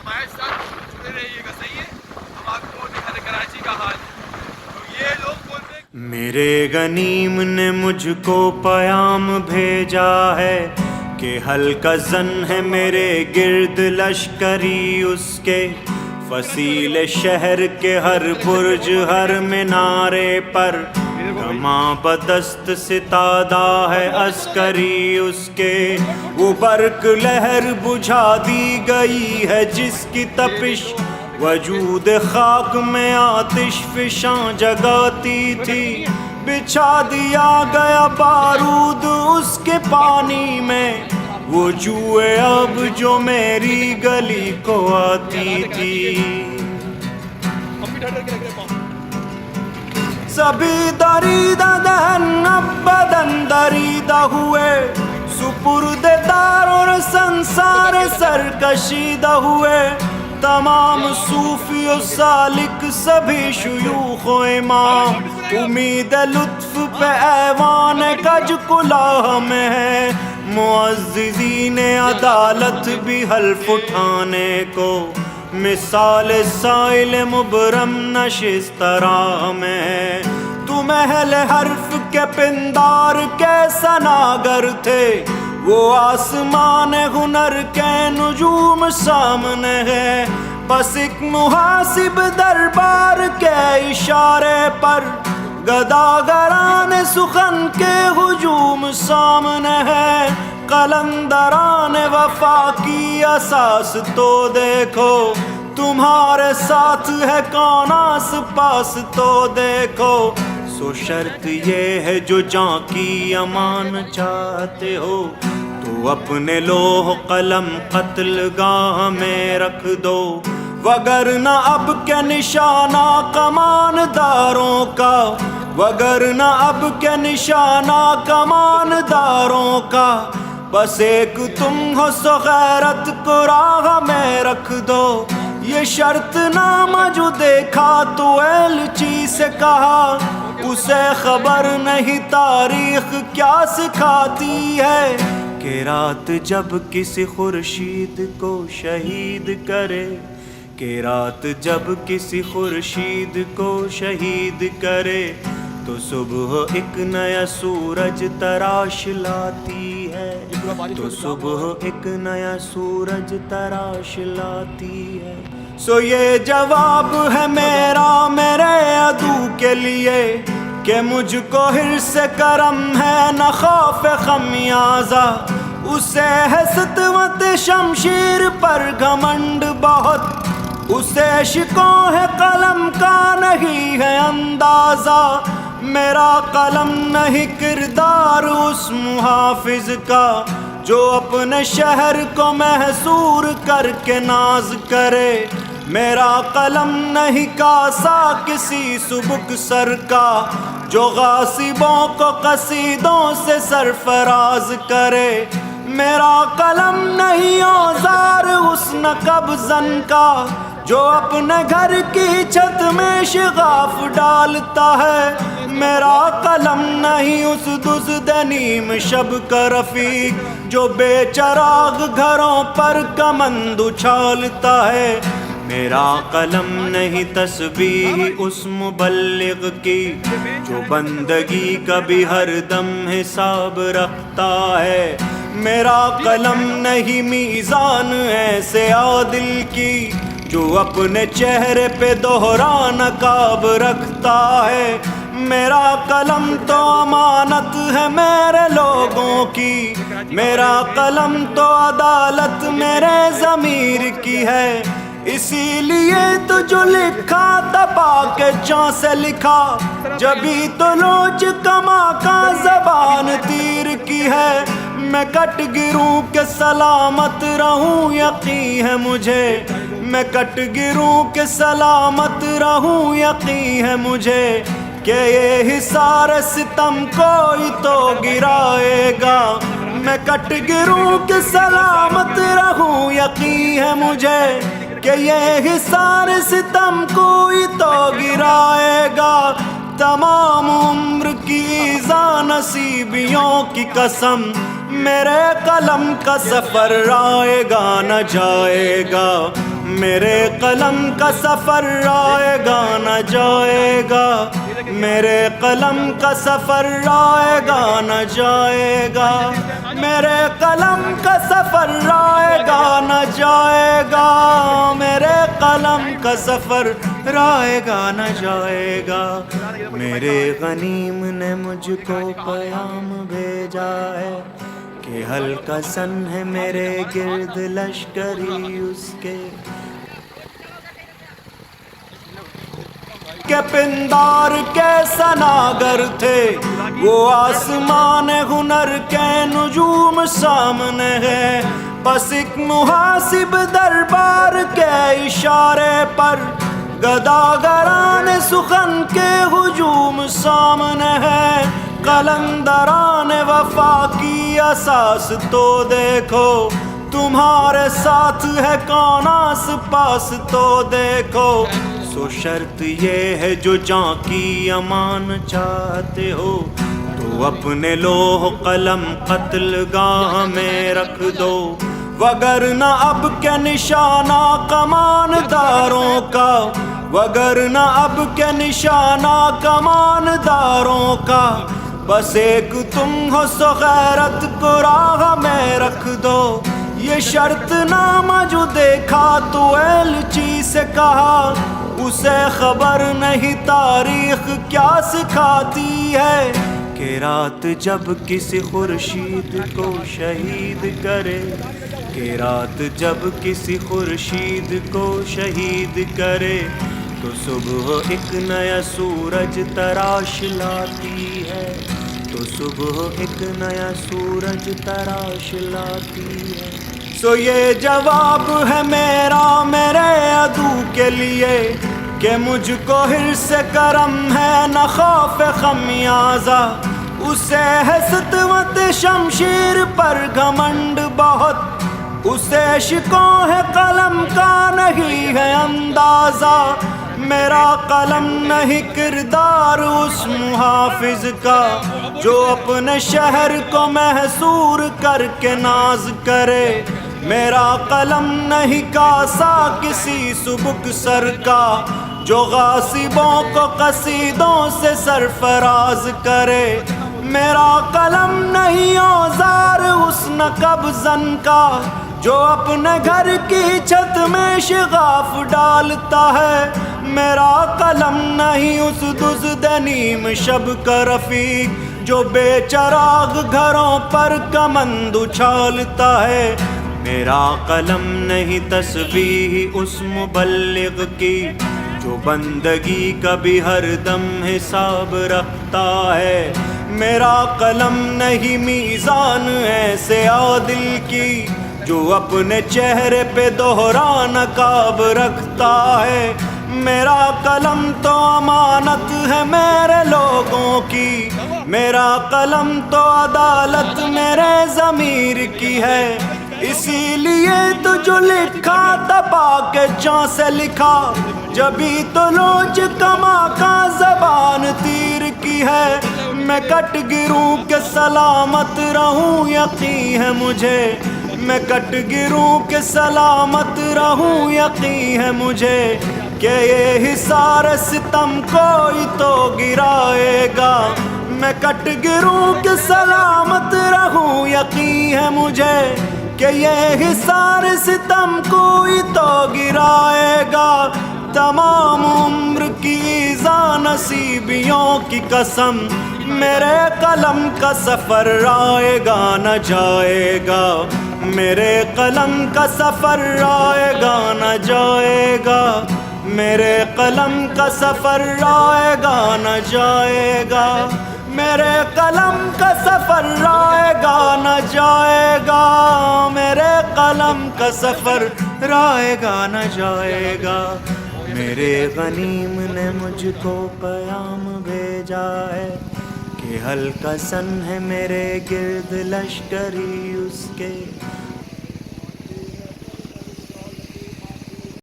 ہمارے ساتھ جڑے رہیے گا، صحیح ہے؟ ہم آپ کو دکھاتے کراچی کا حال. تو یہ لوگ بولتے ہیں میرے غنیم نے مجھ کو پیام بھیجا ہے کہ ہلکا زن ہے میرے گرد لشکری اس کے، فصیل شہر کے ہر برج ہر مینارے پر کماں بدست ستادہ ہے عسکری اس کے. وہ برق لہر بجھا دی گئی ہے جس کی تپش وجود خاک میں آتش فشاں جگاتی تھی. بچھا دیا گیا بارود اس کے پانی میں، وہ جوئے اب جو میری گلی کو آتی تھی. سبھی دریدہ دہن اب بدن دریدہ ہوئے، سپرد دار اور سنسار سرکشیدہ ہوئے. تمام صوفی و سالک سبھی شیوخ و امام، امید لطف پہ ایوان کج کلاہ میں ہے. معززین عدالت بھی حلف اٹھانے کو، مثال سائل مبرم نشست راہ میں ہے. تم اہل حرف کے پندار کیسا ناگر تھے، وہ آسمان ہنر کے نجوم سامنے ہے. بس ایک محاسب دربار کے اشارے پر گداگران سخن کے ہجوم سامنے ہے. قلندران وفا کی اساس تو دیکھو، تمہارے ساتھ ہے کون آس پاس تو دیکھو. سو شرط یہ ہے جو جاں کی امان چاہتے ہو، تو اپنے لوح قلم قتل گاہ میں رکھ دو. وگرنہ اب کے نشانہ کمان داروں کا، وگرنہ اب کے نشانہ کمان داروں کا. بس ایک تم ہو سو غیرت کو راہ میں رکھ دو. یہ شرط نامہ جو دیکھا تو ایلچی سے کہا، اسے خبر نہیں تاریخ کیا سکھاتی ہے، کہ رات جب کسی خورشید کو شہید کرے، کہ رات جب کسی خورشید کو شہید کرے، تو صبح ایک نیا سورج تراش لاتی ہے، تو صبح ایک نیا سورج تراش لاتی ہے. سو یہ جواب ہے میرا میرے عدو کے لیے، کہ مجھ کو حرص کرم ہے نہ خوف خمیازہ. اسے ہے سطوت شمشیر پر گھمنڈ بہت، اسے عشقوں ہے قلم کا نہیں ہے اندازہ. میرا قلم نہیں کردار اس محافظ کا، جو اپنے شہر کو محصور کر کے ناز کرے. میرا قلم نہیں کاسا کسی سبک سر کا، جو غاصبوں کو قصیدوں سے سرفراز کرے. میرا قلم نہیں اوزار حسن قبضن کا، جو اپنے گھر کی چھت میں شغاف ڈالتا ہے. میرا قلم نہیں اس دزد نیم شب کا رفیق، جو بے چراغ گھروں پر کمند اچھالتا ہے. میرا قلم نہیں تسبیح اس مبلغ کی، جو بندگی کا بھی ہر دم حساب رکھتا ہے. میرا قلم نہیں میزان ایسے عادل کی، جو اپنے چہرے پہ دوہرا نقاب رکھتا ہے. میرا قلم تو امانت ہے میرے لوگوں کی، میرا قلم تو عدالت میرے ضمیر کی ہے. اسی لیے تو جو لکھا دبا کے چاں سے لکھا، جبھی تو لوچ کما کا زبان تیر کی ہے. میں کٹ گروں کہ سلامت رہوں یقین ہے مجھے، میں کٹ گروں کہ سلامت رہوں یقین ہے مجھے، کہ یہ حصار ستم کوئی تو گرائے گا. میں کٹ گروں کہ سلامت رہوں یقین ہے مجھے، کہ یہ حصار ستم کوئی تو گرائے گا. تمام عمر کی ایذا نصیبیوں کی قسم، میرے قلم کا سفر آئے گا نہ جائے گا. میرے قلم کا سفر آئے گا نہ جائے گا، میرے قلم کا سفر آئے گا نہ جائے گا، میرے قلم کا سفر آئے گا نہ جائے گا، میرے قلم کا سفر آئے گا نہ جائے گا۔ میرے غنیم نے مجھ کو پیام بھیجا ہے کہ ہلکا سن ہے میرے گرد لشکری اس کے، کہ پندار کے سناگر تھے وہ آسمان ہنر کے نجوم سامنے ہے، بس ایک محاسب دربار کے اشارے پر گداگران سخن کے ہجوم سامنے ہے، قلندران وفا کی اساس تو دیکھو، تمہارے ساتھ ہے کون آس پاس تو دیکھو، سو شرط یہ ہے جو جاں کی امان چاہتے ہو تو اپنے لوح قلم قتل گاہ میں رکھ دو، وگرنہ اب کے نشانہ کمان داروں کا، وگرنہ اب کے نشانہ کمان داروں کا، بس ایک تم ہو سو غیرت کو راہ میں رکھ دو، یہ شرط نامہ جو دیکھا تو ایلچی سے کہا، اسے خبر نہیں تاریخ کیا سکھاتی ہے، کہ رات جب کسی خورشید کو شہید کرے، کہ رات جب کسی خورشید کو شہید کرے تو صبح ایک نیا سورج تراش لاتی ہے، تو صبح ایک نیا سورج تراش لاتی ہے۔ سو یہ جواب ہے میرا میرے عدو کے لیے کہ مجھ کو حرص کرم ہے نہ خوف خمیازہ، اسے ہے سطوت شمشیر پر گھمنڈ بہت، اسے شکوہ ہے قلم کا نہیں ہے اندازہ، میرا قلم نہیں کردار اس محافظ کا جو اپنے شہر کو محصور کر کے ناز کرے، میرا قلم نہیں کاسا کسی سبک سر کا جو غاصبوں کو قصیدوں سے سرفراز کرے، میرا قلم نہیں اوزار اس نقب زن کا جو اپنے گھر کی چھت میں شغاف ڈالتا ہے، میرا قلم نہیں اس دزد نیم شب کا رفیق جو بے چراغ گھروں پر کمند اچھالتا ہے، میرا قلم نہیں تسبیح اس مبلغ کی جو بندگی کا بھی ہر دم حساب رکھتا ہے، میرا قلم نہیں میزان ایسے عادل کی جو اپنے چہرے پہ دوہرا نقاب رکھتا ہے، میرا قلم تو امانت ہے میرے لوگوں کی، میرا قلم تو عدالت میرے ضمیر کی ہے، اسی لیے تو جو لکھا دبا کے چاں سے لکھا، جبھی تو لوچ کما کا زبان تیر کی ہے، میں کٹ گروں کہ سلامت رہوں یقین ہے مجھے، میں کٹ گروں کہ سلامت رہوں یقین ہے مجھے، کہ یہ حصار ستم کوئی تو گرائے گا، میں کٹ گروں کہ سلامت رہوں یقین ہے مجھے، کہ یہ حصار ستم کوئی تو گرائے گا، تمام عمر کی ایذا نصیبیوں کی قسم، میرے قلم کا سفر آئے گا نہ جائے گا، میرے قلم کا سفر آئے گا نہ جائے گا، میرے قلم کا سفر آئے گا نہ جائے گا، میرے قلم کا سفر آئے گا نہ جائے گا، میرے قلم کا سفر آئے گا نہ جائے گا، میرے غنیم نے مجھ کو پیام بھیجا ہے کہ ہلکا سن ہے میرے گرد لشکری اس کے،